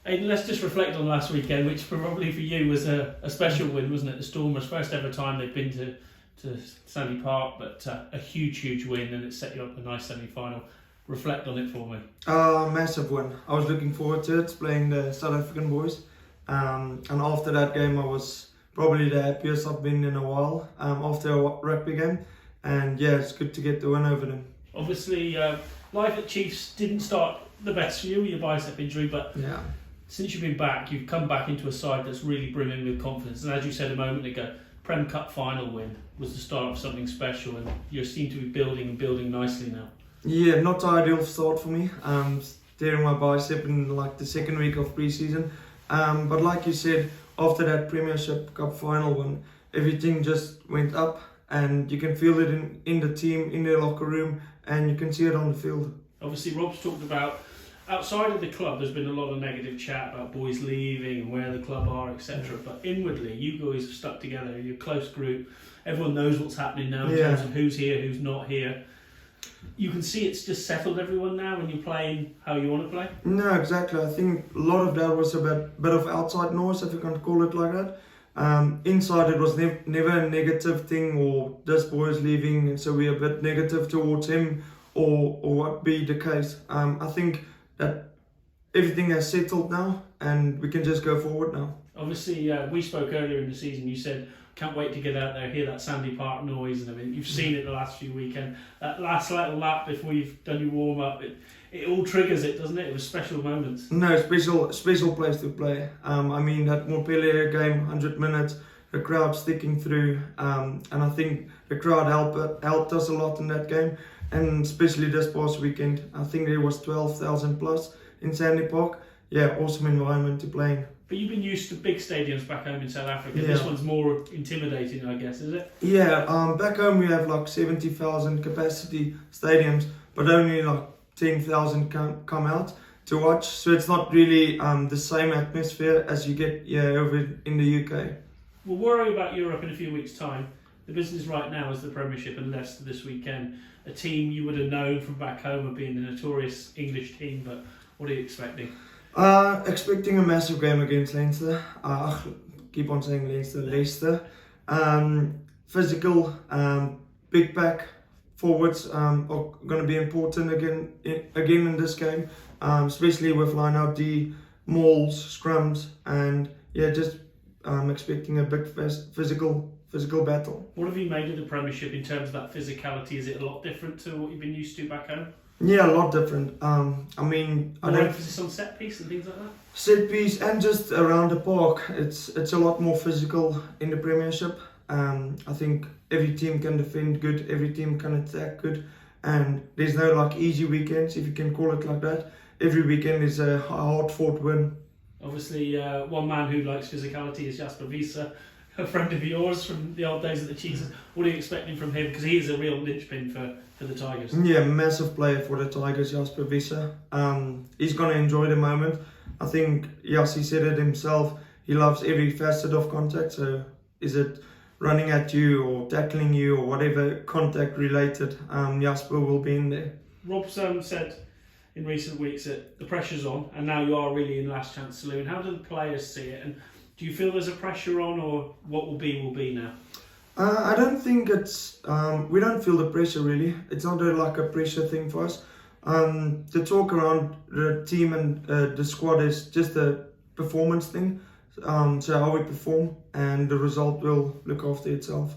Aidon, let's just reflect on last weekend, which probably for you was a special win, wasn't it? The Stormers' first ever time they've been to Sandy Park, but a huge win, and it set you up a nice semi-final. Reflect on it for me. Massive win. I was looking forward to it, playing the South African boys. And after that game, I was probably the happiest I've been in a while after a rugby game. And yeah, it's good to get the win over them. Obviously, life at Chiefs didn't start the best for you with your bicep injury, but yeah, since you've been back, you've come back into a side that's really brimming with confidence. And as you said a moment ago, Prem Cup final win was the start of something special, and you seem to be building nicely now. Yeah, not the ideal start for me. Tearing my bicep in like the second week of pre-season. But like you said, after that Premiership Cup final win, everything just went up, and you can feel it in the team, in their locker room, and you can see it on the field. Obviously, Rob's talked about, outside of the club, there's been a lot of negative chat about boys leaving and where the club are, etc. But inwardly, you guys have stuck together. You're a close group. Everyone knows what's happening now in terms of who's here, who's not here. You can see it's just settled everyone now when you're playing how you want to play? No, exactly. I think a lot of that was a bit of outside noise, if you can call it like that. Inside, it was never a negative thing, or this boy's leaving, and so we're a bit negative towards him, or what be the case. I think that everything has settled now, and we can just go forward now. Obviously, we spoke earlier in the season. You said, can't wait to get out there, hear that Sandy Park noise and everything. You've seen it the last few weekends. That last little lap before you've done your warm-up, it all triggers it, doesn't it? It was special moments. No, special place to play. I mean, that Montpellier game, 100 minutes, the crowd sticking through, and I think the crowd helped us a lot in that game, and especially this past weekend. I think there was 12,000 plus in Sandy Park. Yeah, awesome environment to play in. But you've been used to big stadiums back home in South Africa. Yeah. This one's more intimidating, I guess, is it? Yeah, back home we have like 70,000 capacity stadiums, but only like 10,000 come out to watch. So it's not really the same atmosphere as you get over in the UK. We'll worry about Europe in a few weeks' time. The business right now is the Premiership and Leicester this weekend. A team you would have known from back home of being the notorious English team, but what are you expecting? Expecting a massive game against Leicester. Keep on saying Leicester. Physical, big pack forwards are going to be important again in this game, especially with line out D, mauls, scrums, and yeah, just expecting a big physical battle. What have you made of the Premiership in terms of that physicality? Is it a lot different to what you've been used to back home? Yeah, a lot different. I mean, more emphasis on set piece and things like that. Set piece and just around the park. It's a lot more physical in the Premiership. I think every team can defend good, every team can attack good, and there's no like easy weekends, if you can call it like that. Every weekend is a hard-fought win. Obviously, one man who likes physicality is 𝗣𝗥𝗘𝗪, a friend of yours from the old days at the Chiefs. What are you expecting from him? Because he is a real linchpin for the Tigers. Yeah, massive player for the Tigers, 𝗣𝗥𝗘𝗪. He's going to enjoy the moment. I think Yassi said it himself. He loves every facet of contact. So is it running at you or tackling you or whatever contact related, Jasper will be in there. Rob's said in recent weeks that the pressure's on, and now you are really in last chance saloon. How do the players see it, and do you feel there's a pressure on, or what will be now? I don't think it's we don't feel the pressure really. It's not like a pressure thing for us. The talk around the team and the squad is just a performance thing. So how we perform, and the result will look after itself.